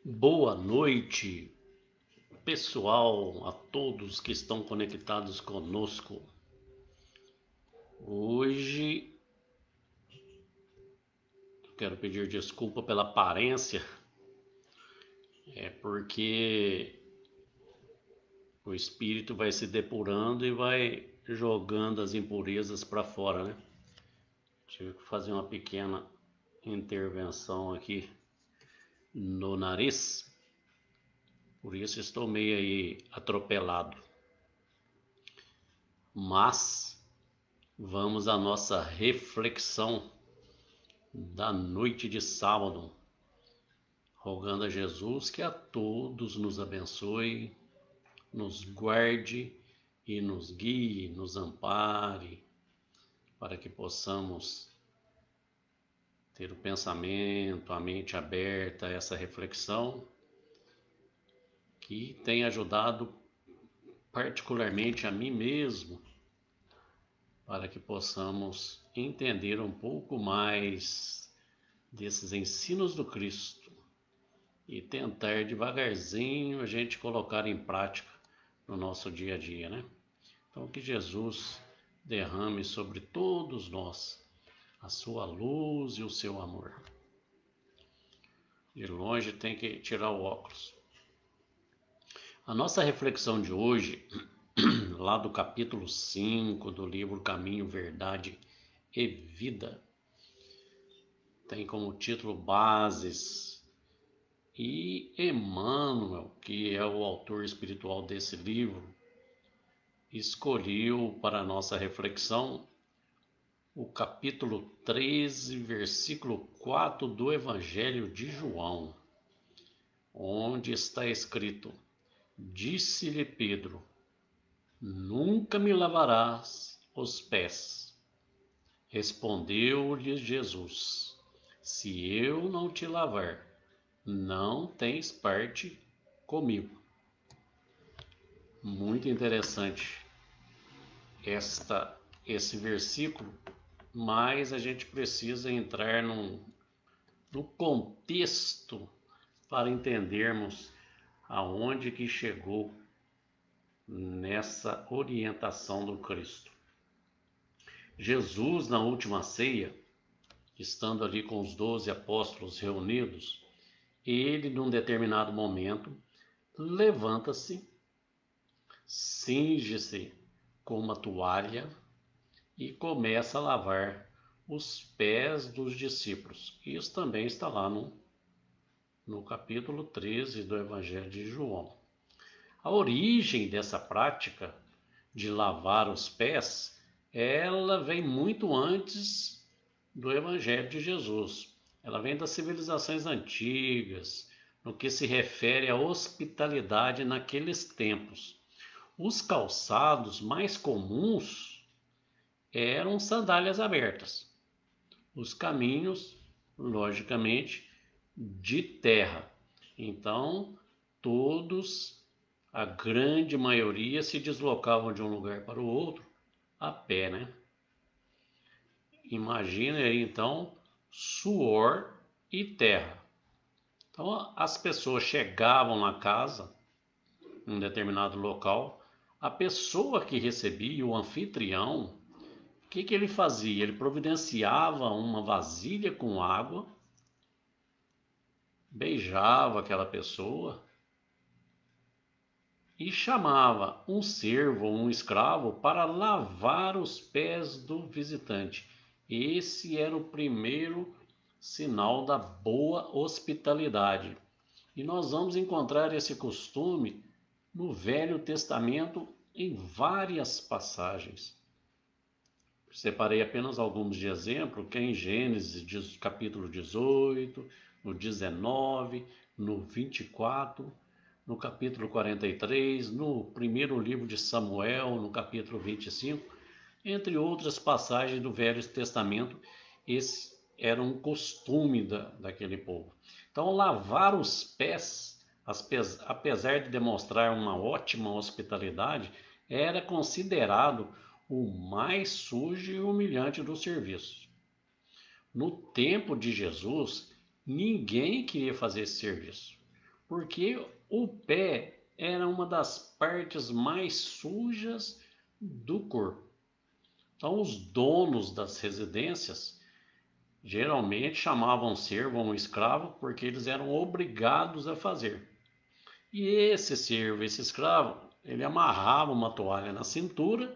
Boa noite, pessoal, a todos que estão conectados conosco. Hoje quero pedir desculpa pela aparência, porque o espírito vai se depurando e vai jogando as impurezas para fora, né? Tive que fazer uma pequena intervenção aqui no nariz, por isso estou meio aí atropelado. Mas vamos à nossa reflexão da noite de sábado, rogando a Jesus que a todos nos abençoe, nos guarde e nos guie, nos ampare, para que possamos ter o pensamento, a mente aberta a essa reflexão que tem ajudado particularmente a mim mesmo, para que possamos entender um pouco mais desses ensinos do Cristo e tentar devagarzinho a gente colocar em prática no nosso dia a dia, né? Então que Jesus derrame sobre todos nós a sua luz e o seu amor. De longe tem que tirar o óculos. A nossa reflexão de hoje, lá do capítulo 5 do livro Caminho, Verdade e Vida, tem como título Bases. E Emmanuel, que é o autor espiritual desse livro, escolheu para a nossa reflexão o capítulo 13, versículo 4 do Evangelho de João, onde está escrito: Disse-lhe Pedro: Nunca me lavarás os pés. Respondeu-lhe Jesus: Se eu não te lavar, não tens parte comigo. Muito interessante esse versículo, mas a gente precisa entrar no contexto para entendermos aonde que chegou nessa orientação do Cristo. Jesus, na última ceia, estando ali com os 12 apóstolos reunidos, ele, num determinado momento, levanta-se, cinge-se com uma toalha e começa a lavar os pés dos discípulos. Isso também está lá no capítulo 13 do Evangelho de João. A origem dessa prática de lavar os pés, ela vem muito antes do Evangelho de Jesus. Ela vem das civilizações antigas, no que se refere à hospitalidade naqueles tempos. Os calçados mais comuns eram sandálias abertas. Os caminhos, logicamente, de terra. Então, a grande maioria, se deslocavam de um lugar para o outro a pé, né? Imagine aí, então, suor e terra. Então, as pessoas chegavam na casa, em um determinado local, a pessoa que recebia, o anfitrião, o que ele fazia? Ele providenciava uma vasilha com água, beijava aquela pessoa e chamava um servo ou um escravo para lavar os pés do visitante. Esse era o primeiro sinal da boa hospitalidade. E nós vamos encontrar esse costume no Velho Testamento em várias passagens. Separei apenas alguns de exemplo, que é em Gênesis, capítulo 18, no 19, no 24, no capítulo 43, no primeiro livro de Samuel, no capítulo 25, entre outras passagens do Velho Testamento. Esse era um costume daquele povo. Então, lavar os pés, apesar de demonstrar uma ótima hospitalidade, era considerado o mais sujo e humilhante do serviço. No tempo de Jesus, ninguém queria fazer esse serviço. porque o pé era uma das partes mais sujas do corpo. Então, os donos das residências geralmente chamavam servo ou escravo porque eles eram obrigados a fazer. E esse servo, esse escravo, ele amarrava uma toalha na cintura,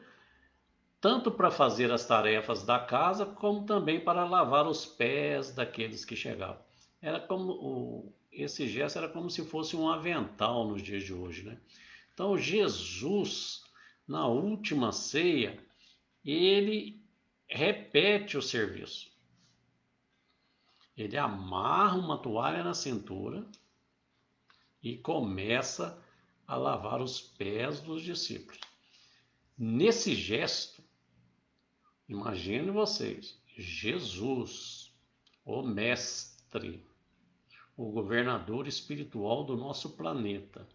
tanto para fazer as tarefas da casa, como também para lavar os pés daqueles que chegavam. Era como esse gesto era como se fosse um avental nos dias de hoje, né? Então Jesus, na última ceia, ele repete o serviço. Ele amarra uma toalha na cintura e começa a lavar os pés dos discípulos. Nesse gesto, imagine vocês, Jesus, o mestre, o governador espiritual do nosso planeta,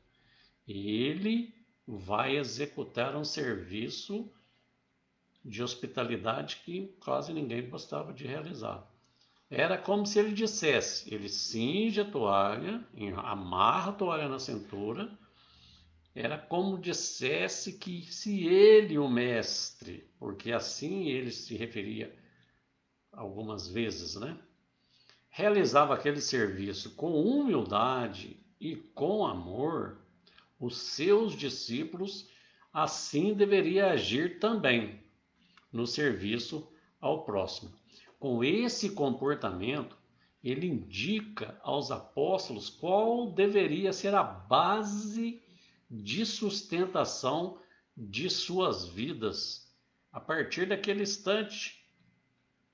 ele vai executar um serviço de hospitalidade que quase ninguém gostava de realizar. Era como se ele dissesse, ele cinge a toalha, amarra a toalha na cintura, era como dissesse que se ele, o mestre, porque assim ele se referia algumas vezes, né? Realizava aquele serviço com humildade e com amor, os seus discípulos assim deveriam agir também no serviço ao próximo. Com esse comportamento, ele indica aos apóstolos qual deveria ser a base de sustentação de suas vidas a partir daquele instante,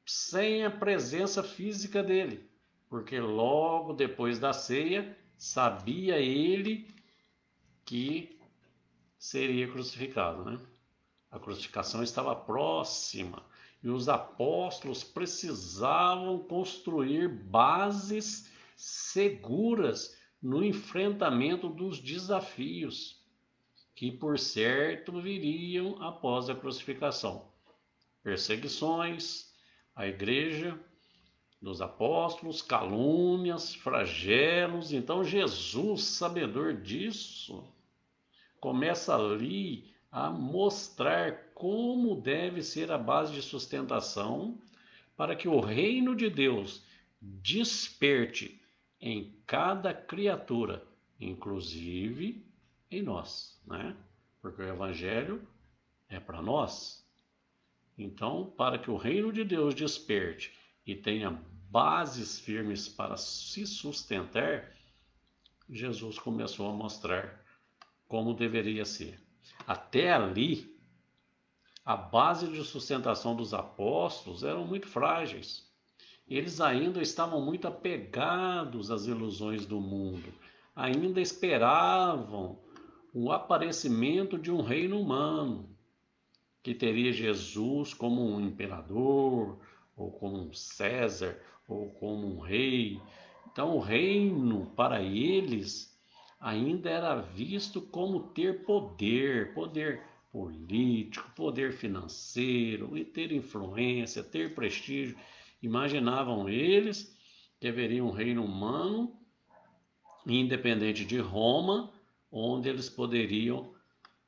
sem a presença física dele, porque logo depois da ceia, sabia ele que seria crucificado, né? A crucificação estava próxima e os apóstolos precisavam construir bases seguras no enfrentamento dos desafios que, por certo, viriam após a crucificação. Perseguições à igreja dos apóstolos, calúnias, flagelos. Então Jesus, sabedor disso, começa ali a mostrar como deve ser a base de sustentação para que o reino de Deus desperte em cada criatura, inclusive em nós, né? Porque o evangelho é para nós. Então, para que o reino de Deus desperte e tenha bases firmes para se sustentar, Jesus começou a mostrar como deveria ser. Até ali, a base de sustentação dos apóstolos eram muito frágeis. Eles ainda estavam muito apegados às ilusões do mundo, ainda esperavam o aparecimento de um reino humano, que teria Jesus como um imperador, ou como um César, ou como um rei. Então, o reino para eles ainda era visto como ter poder, poder político, poder financeiro, e ter influência, ter prestígio. Imaginavam eles que haveria um reino humano, independente de Roma, onde eles poderiam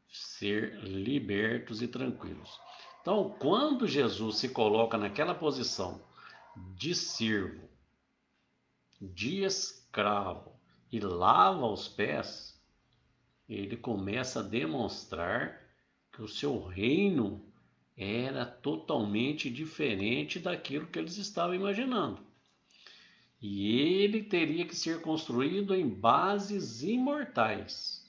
ser libertos e tranquilos. Então, quando Jesus se coloca naquela posição de servo, de escravo, e lava os pés, ele começa a demonstrar que o seu reino era totalmente diferente daquilo que eles estavam imaginando. E ele teria que ser construído em bases imortais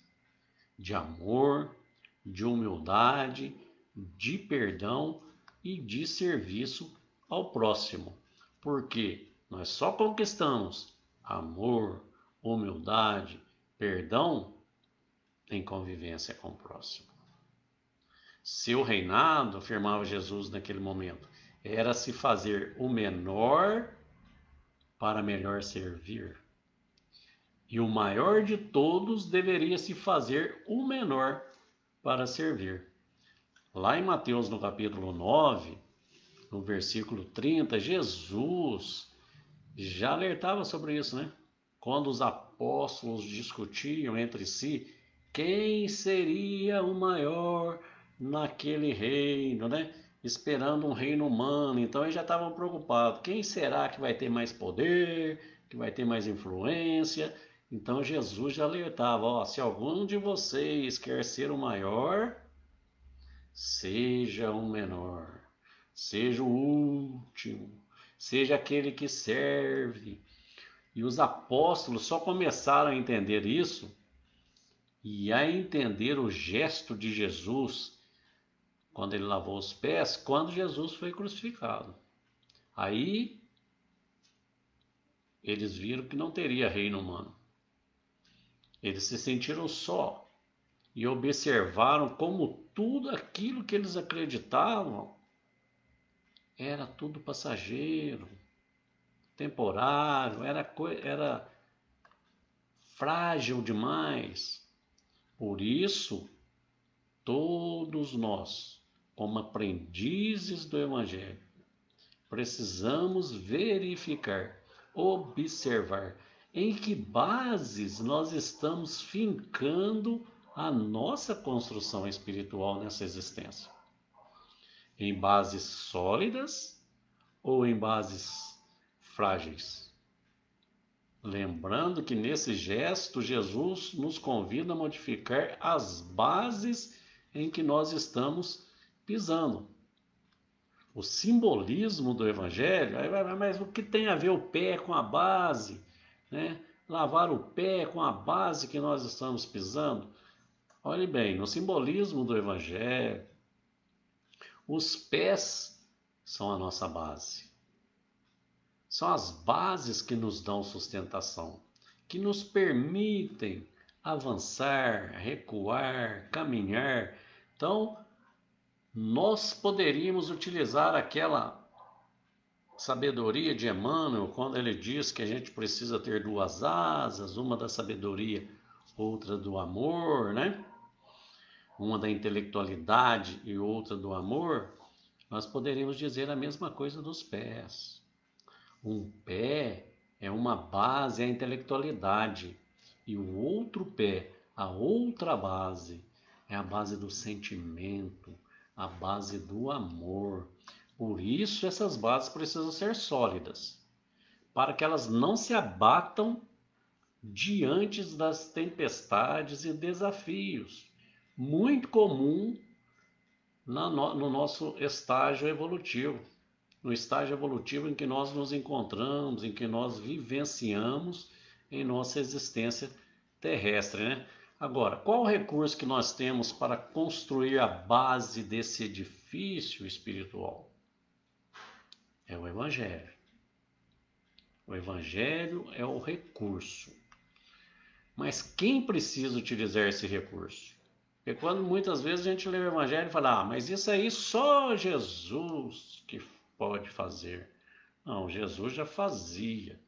de amor, de humildade, de perdão e de serviço ao próximo. Porque nós só conquistamos amor, humildade, perdão em convivência com o próximo. Seu reinado, afirmava Jesus naquele momento, era se fazer o menor para melhor servir. E o maior de todos deveria se fazer o menor para servir. Lá em Mateus, no capítulo 9, no versículo 30, Jesus já alertava sobre isso, né? quando os apóstolos discutiam entre si quem seria o maior naquele reino, né? Esperando um reino humano. Então eles já estavam preocupados. Quem será que vai ter mais poder, que vai ter mais influência? Então Jesus já alertava, ó, se algum de vocês quer ser o maior, seja o menor, seja o último, seja aquele que serve. E os apóstolos só começaram a entender isso e a entender o gesto de Jesus quando ele lavou os pés, quando Jesus foi crucificado. Aí eles viram que não teria reino humano. Eles se sentiram só e observaram como tudo aquilo que eles acreditavam era tudo passageiro, temporário, era frágil demais. Por isso, todos nós, como aprendizes do Evangelho, precisamos verificar, observar em que bases nós estamos fincando a nossa construção espiritual nessa existência. Em bases sólidas ou em bases frágeis? Lembrando que nesse gesto Jesus nos convida a modificar as bases em que nós estamos pisando. O simbolismo do Evangelho, mas o que tem a ver o pé com a base, né? Lavar o pé com a base que nós estamos pisando. Olhe bem, no simbolismo do Evangelho, os pés são a nossa base. São as bases que nos dão sustentação, que nos permitem avançar, recuar, caminhar. Então, nós poderíamos utilizar aquela sabedoria de Emmanuel, quando ele diz que a gente precisa ter duas asas, uma da sabedoria, outra do amor, né? Uma da intelectualidade e outra do amor. Nós poderíamos dizer a mesma coisa dos pés. Um pé é uma base, é a intelectualidade, e o outro pé, a outra base, é a base do sentimento, a base do amor. Por isso essas bases precisam ser sólidas, para que elas não se abatam diante das tempestades e desafios, muito comum no nosso estágio evolutivo. No estágio evolutivo em que nós nos encontramos, em que nós vivenciamos em nossa existência terrestre, né? Agora, qual o recurso que nós temos para construir a base desse edifício espiritual? É o Evangelho. O Evangelho é o recurso. Mas quem precisa utilizar esse recurso? Porque quando muitas vezes a gente lê o Evangelho e fala, mas isso aí só Jesus que pode fazer. Não, Jesus já fazia,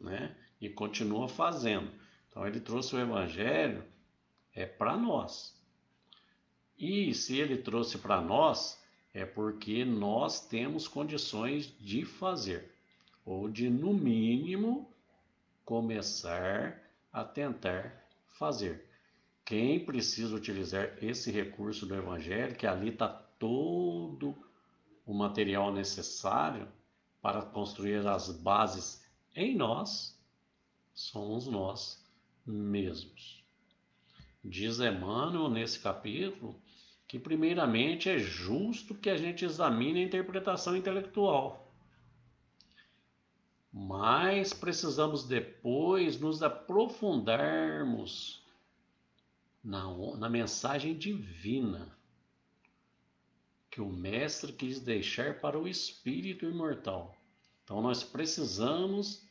né? E continua fazendo. Então ele trouxe o Evangelho para nós. E se ele trouxe para nós, é porque nós temos condições de fazer, ou de, no mínimo, começar a tentar fazer. Quem precisa utilizar esse recurso do Evangelho, que ali está todo o material necessário para construir as bases em nós, somos nós mesmos. Diz Emmanuel nesse capítulo que primeiramente é justo que a gente examine a interpretação intelectual, mas precisamos depois nos aprofundarmos na mensagem divina que o Mestre quis deixar para o espírito imortal. Então nós precisamos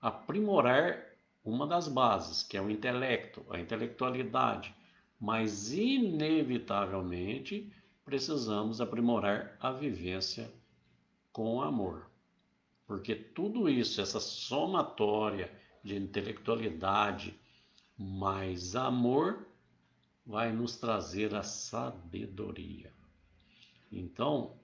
aprimorar uma das bases, que é o intelecto, a intelectualidade, mas inevitavelmente precisamos aprimorar a vivência com amor. Porque tudo isso, essa somatória de intelectualidade mais amor, vai nos trazer a sabedoria. Então,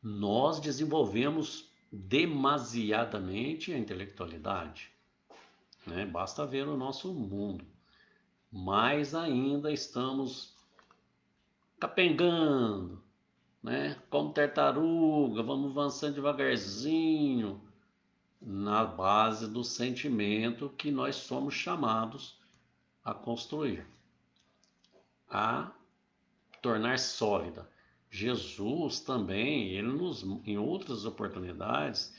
nós desenvolvemos demasiadamente a intelectualidade, né? Basta ver o nosso mundo. Mas ainda estamos capengando, né? Como tartaruga, vamos avançando devagarzinho na base do sentimento que nós somos chamados a construir, a tornar sólida. Jesus também, em outras oportunidades,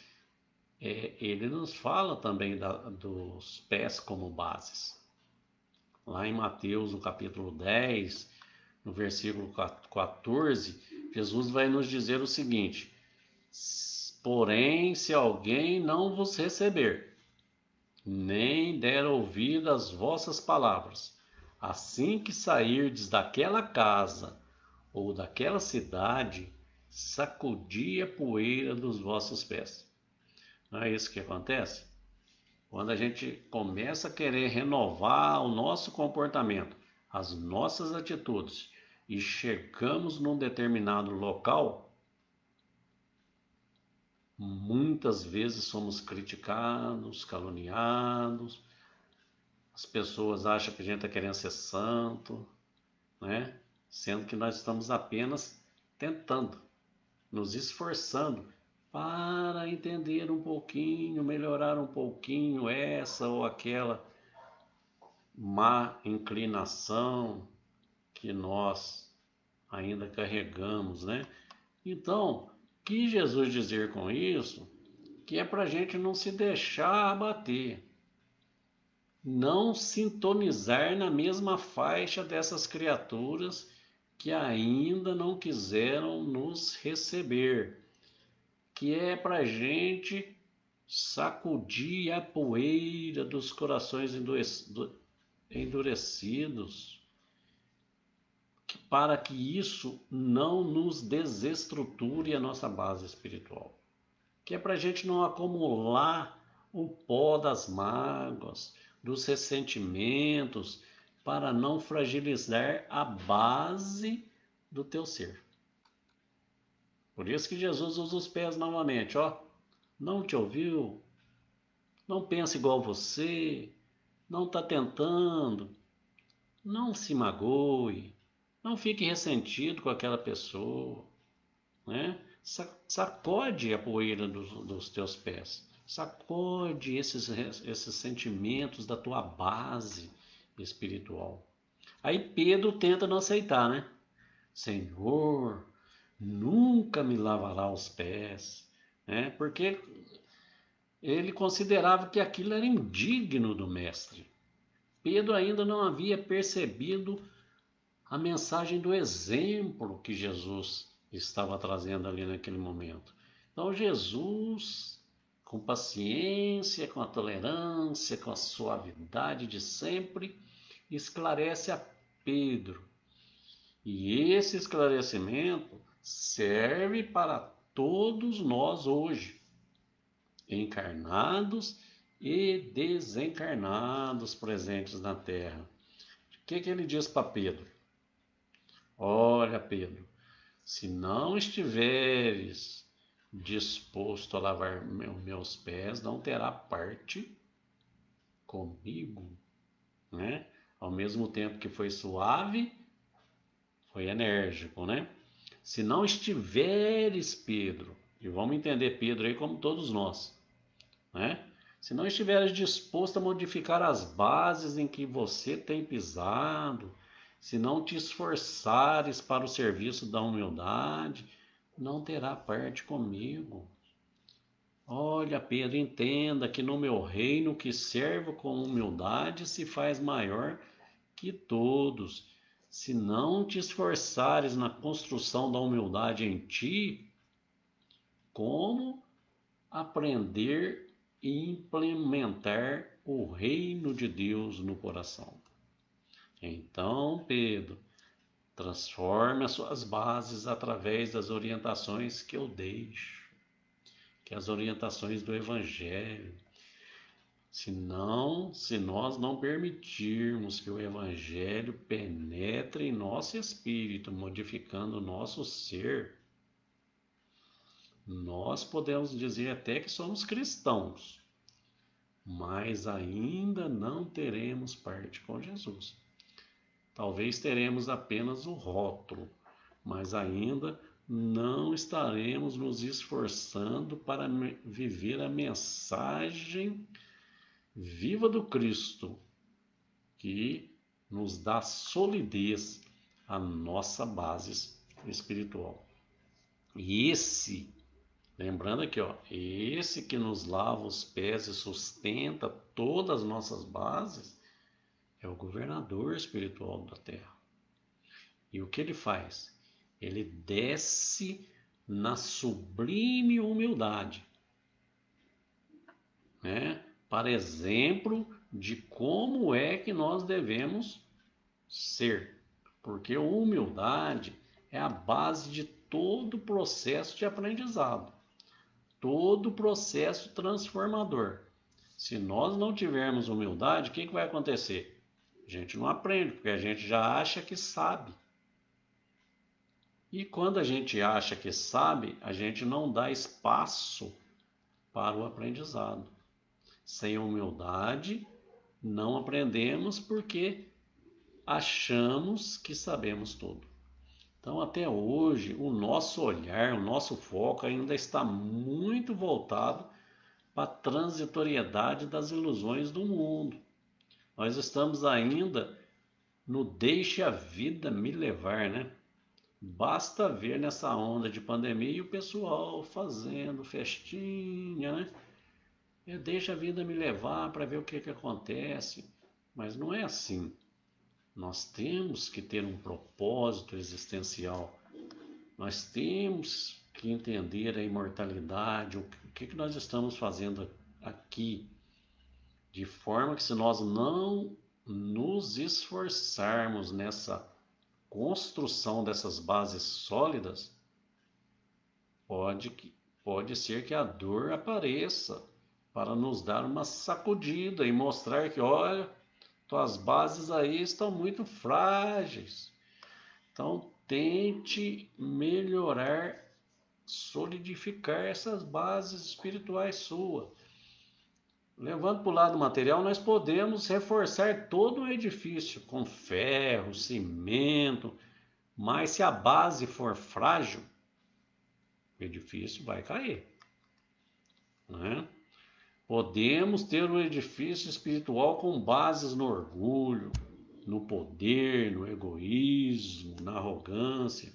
ele nos fala também dos pés como bases. Lá em Mateus, no capítulo 10, no versículo 14, Jesus vai nos dizer o seguinte: porém, se alguém não vos receber, nem der ouvido às vossas palavras, assim que sairdes daquela casa ou daquela cidade, sacudi a poeira dos vossos pés. Não é isso que acontece? Quando a gente começa a querer renovar o nosso comportamento, as nossas atitudes, e chegamos num determinado local, muitas vezes somos criticados, caluniados, as pessoas acham que a gente está querendo ser santo, né? Sendo que nós estamos apenas tentando, nos esforçando para entender um pouquinho, melhorar um pouquinho essa ou aquela má inclinação que nós ainda carregamos, né? Então, quis Jesus dizer com isso que é para a gente não se deixar abater, não sintonizar na mesma faixa dessas criaturas que ainda não quiseram nos receber, que é para a gente sacudir a poeira dos corações endurecidos, para que isso não nos desestruture a nossa base espiritual, que é para a gente não acumular o pó das mágoas, dos ressentimentos, para não fragilizar a base do teu ser. Por isso que Jesus usa os pés novamente, ó. Não te ouviu, não pensa igual você, não está tentando, não se magoe, não fique ressentido com aquela pessoa, né? Sacode a poeira dos teus pés, sacode esses sentimentos da tua base espiritual. Aí Pedro tenta não aceitar, né? Senhor, nunca me lavará os pés, né? Porque ele considerava que aquilo era indigno do mestre. Pedro ainda não havia percebido a mensagem do exemplo que Jesus estava trazendo ali naquele momento. Então Jesus, com paciência, com a tolerância, com a suavidade de sempre, esclarece a Pedro. E esse esclarecimento serve para todos nós hoje, encarnados e desencarnados presentes na Terra. O que ele diz para Pedro? Olha, Pedro, se não estiveres disposto a lavar meus pés, não terá parte comigo, né? Ao mesmo tempo que foi suave, foi enérgico, né? Se não estiveres, Pedro, e vamos entender Pedro aí como todos nós, né? Se não estiveres disposto a modificar as bases em que você tem pisado, se não te esforçares para o serviço da humildade, não terá parte comigo. Olha, Pedro, entenda que no meu reino que servo com humildade se faz maior que todos. Se não te esforçares na construção da humildade em ti, como aprender e implementar o reino de Deus no coração? Então, Pedro, transforme as suas bases através das orientações que eu deixo, que é as orientações do Evangelho. Se nós não permitirmos que o Evangelho penetre em nosso espírito, modificando o nosso ser, Nós podemos dizer até que somos cristãos, mas ainda não teremos parte com Jesus. Talvez teremos apenas o rótulo, mas ainda não estaremos nos esforçando para viver a mensagem viva do Cristo, que nos dá solidez à nossa base espiritual. E lembrando aqui, esse que nos lava os pés e sustenta todas as nossas bases, é o governador espiritual da terra. E o que ele faz? Ele desce na sublime humildade, né? Para exemplo de como é que nós devemos ser. Porque a humildade é a base de todo o processo de aprendizado, todo o processo transformador. Se nós não tivermos humildade, o que vai acontecer? A gente não aprende, porque a gente já acha que sabe. E quando a gente acha que sabe, a gente não dá espaço para o aprendizado. Sem humildade, não aprendemos porque achamos que sabemos tudo. Então, até hoje, o nosso olhar, o nosso foco ainda está muito voltado para a transitoriedade das ilusões do mundo. Nós estamos ainda no deixe a vida me levar, né? Basta ver nessa onda de pandemia o pessoal fazendo festinha, né? Deixa a vida me levar para ver o que acontece. Mas não é assim. Nós temos que ter um propósito existencial. Nós temos que entender a imortalidade, o que nós estamos fazendo aqui, de forma que se nós não nos esforçarmos nessa construção dessas bases sólidas, pode ser que a dor apareça para nos dar uma sacudida e mostrar que, olha, tuas bases aí estão muito frágeis. Então, tente melhorar, solidificar essas bases espirituais suas. Levando para o lado material, nós podemos reforçar todo o edifício com ferro, cimento, mas se a base for frágil, o edifício vai cair, né? Podemos ter um edifício espiritual com bases no orgulho, no poder, no egoísmo, na arrogância,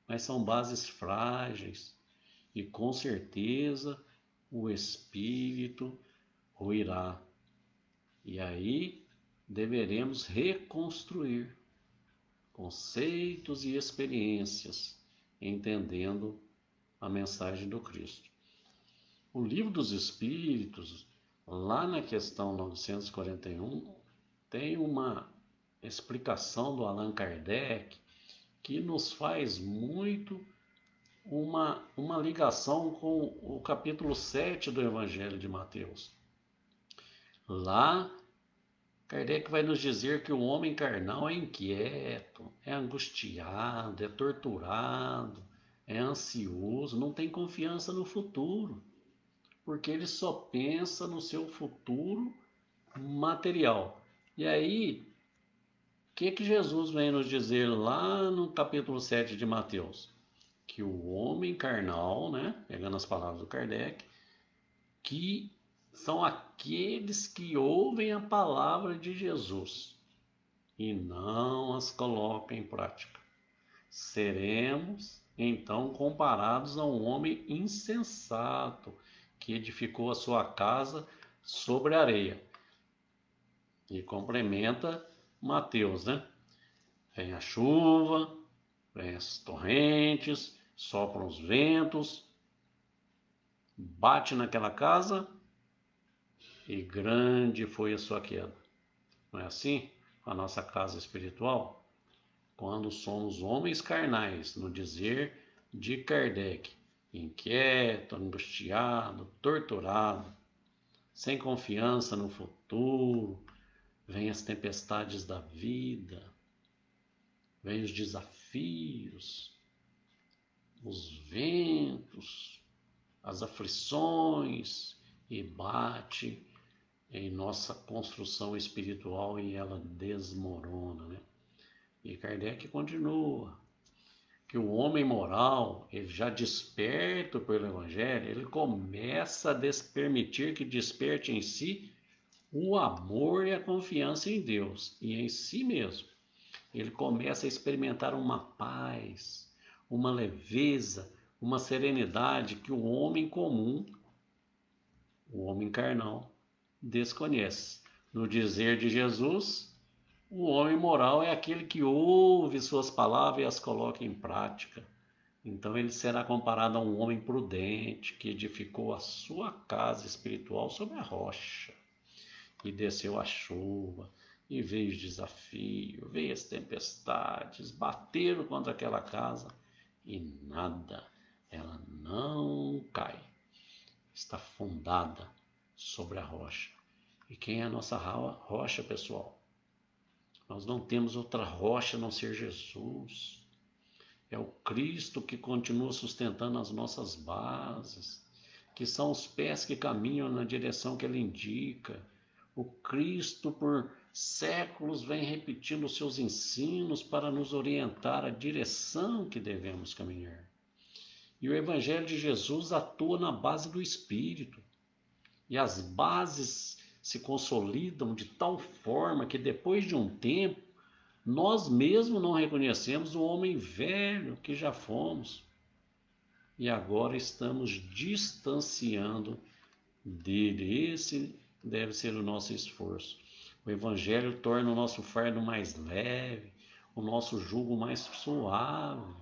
mas são bases frágeis e com certeza o espírito ruirá. E aí deveremos reconstruir conceitos e experiências, entendendo a mensagem do Cristo. O Livro dos Espíritos, lá na questão 941, tem uma explicação do Allan Kardec que nos faz muito uma ligação com o capítulo 7 do Evangelho de Mateus. Lá, Kardec vai nos dizer que o homem carnal é inquieto, é angustiado, é torturado, é ansioso, não tem confiança no futuro, porque ele só pensa no seu futuro material. E aí, o que Jesus vem nos dizer lá no capítulo 7 de Mateus? Que o homem carnal, né, pegando as palavras do Kardec, que são aqueles que ouvem a palavra de Jesus e não as colocam em prática. Seremos então comparados a um homem insensato que edificou a sua casa sobre a areia. E complementa Mateus, né? Vem a chuva, vem as torrentes, sopram os ventos, bate naquela casa e grande foi a sua queda. Não é assim? A nossa casa espiritual? Quando somos homens carnais, no dizer de Kardec, inquieto, angustiado, torturado, sem confiança no futuro, vêm as tempestades da vida, vêm os desafios, os ventos, as aflições e bate em nossa construção espiritual e ela desmorona, né? E Kardec continua que o homem moral, ele já desperto pelo Evangelho, ele começa a permitir que desperte em si o amor e a confiança em Deus e em si mesmo. Ele começa a experimentar uma paz, uma leveza, uma serenidade que o homem comum, o homem carnal, desconhece. No dizer de Jesus, o homem moral é aquele que ouve suas palavras e as coloca em prática. Então ele será comparado a um homem prudente que edificou a sua casa espiritual sobre a rocha e desceu a chuva, e veio os desafios, veio as tempestades, bateram contra aquela casa e nada, ela não cai, está fundada sobre a rocha. E quem é a nossa rocha, pessoal? Nós não temos outra rocha a não ser Jesus. É o Cristo que continua sustentando as nossas bases, que são os pés que caminham na direção que Ele indica. O Cristo, por séculos, vem repetindo os seus ensinos para nos orientar a direção que devemos caminhar. E o Evangelho de Jesus atua na base do Espírito. E as bases se consolidam de tal forma que depois de um tempo, nós mesmos não reconhecemos o homem velho que já fomos. E agora estamos distanciando dele. Esse deve ser o nosso esforço. O Evangelho torna o nosso fardo mais leve, o nosso jugo mais suave,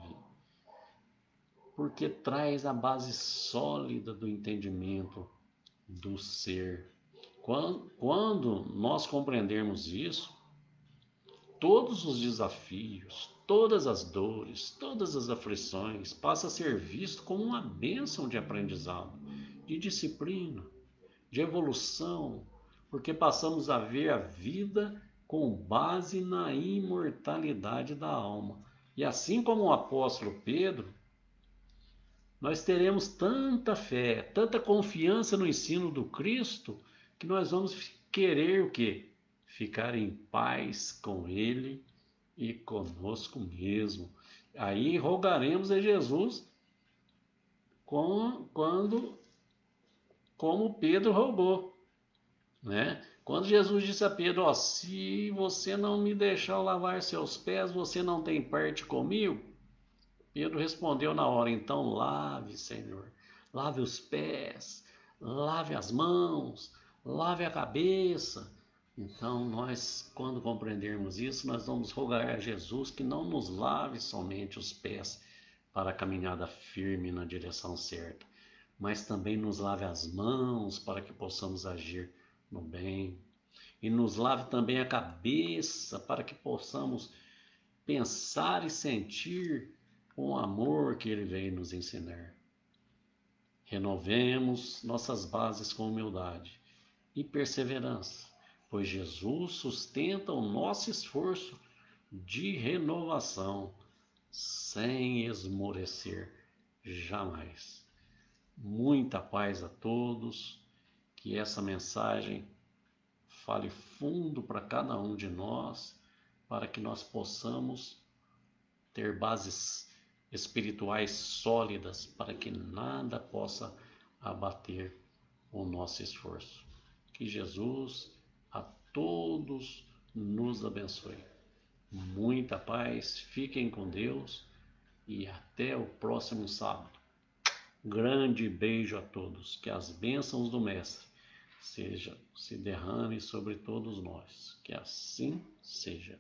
porque traz a base sólida do entendimento do ser. Quando nós compreendermos isso, todos os desafios, todas as dores, todas as aflições passam a ser visto como uma bênção de aprendizado, de disciplina, de evolução, porque passamos a ver a vida com base na imortalidade da alma. E assim como o apóstolo Pedro, nós teremos tanta fé, tanta confiança no ensino do Cristo, que nós vamos querer o quê? Ficar em paz com Ele e conosco mesmo. Aí rogaremos a Jesus quando, como Pedro rogou, né? Quando Jesus disse a Pedro, ó, se você não me deixar lavar seus pés, você não tem parte comigo. Pedro respondeu na hora, então lave, Senhor, lave os pés, lave as mãos, lave a cabeça. Então nós, quando compreendermos isso, nós vamos rogar a Jesus que não nos lave somente os pés para a caminhada firme na direção certa, mas também nos lave as mãos para que possamos agir no bem. E nos lave também a cabeça para que possamos pensar e sentir com o amor que Ele veio nos ensinar. Renovemos nossas bases com humildade e perseverança, pois Jesus sustenta o nosso esforço de renovação sem esmorecer jamais. Muita paz a todos, que essa mensagem fale fundo para cada um de nós, para que nós possamos ter bases espirituais sólidas, para que nada possa abater o nosso esforço. Que Jesus a todos nos abençoe. Muita paz, fiquem com Deus e até o próximo sábado. Grande beijo a todos, que as bênçãos do Mestre se derrame sobre todos nós, que assim seja.